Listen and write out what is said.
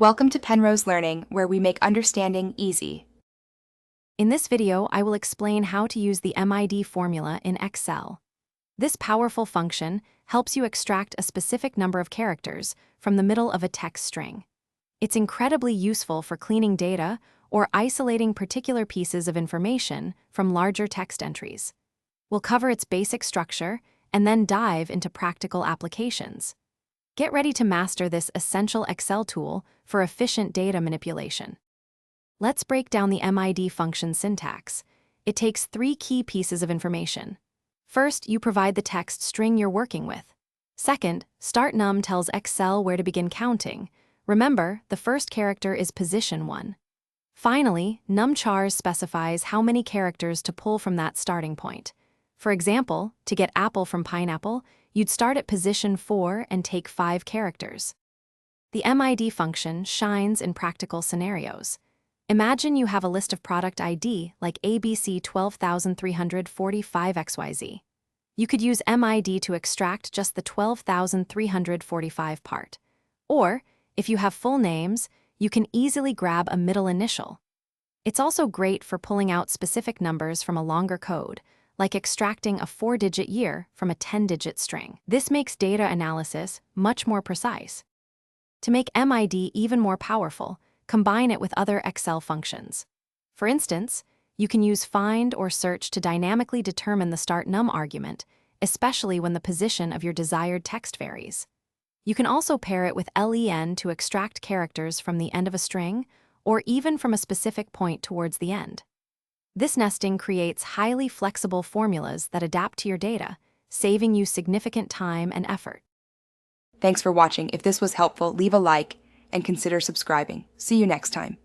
Welcome to Penrose Learning, where we make understanding easy. In this video, I will explain how to use the MID formula in Excel. This powerful function helps you extract a specific number of characters from the middle of a text string. It's incredibly useful for cleaning data or isolating particular pieces of information from larger text entries. We'll cover its basic structure and then dive into practical applications. Get ready to master this essential Excel tool for efficient data manipulation. Let's break down the MID function syntax. It takes three key pieces of information. First, you provide the text string you're working with. Second, start num tells Excel where to begin counting. Remember, the first character is position 1. Finally, numchars specifies how many characters to pull from that starting point. For example, to get apple from pineapple, you'd start at position 4 and take 5 characters. The MID function shines in practical scenarios. Imagine you have a list of product ID like ABC 12345XYZ. You could use MID to extract just the 12345 part. Or, if you have full names, you can easily grab a middle initial. It's also great for pulling out specific numbers from a longer code, like extracting a 4-digit year from a 10-digit string. This makes data analysis much more precise. To make MID even more powerful, combine it with other Excel functions. For instance, you can use find or search to dynamically determine the start num argument, especially when the position of your desired text varies. You can also pair it with len to extract characters from the end of a string, or even from a specific point towards the end. This nesting creates highly flexible formulas that adapt to your data, saving you significant time and effort. Thanks for watching. If this was helpful, leave a like and consider subscribing. See you next time.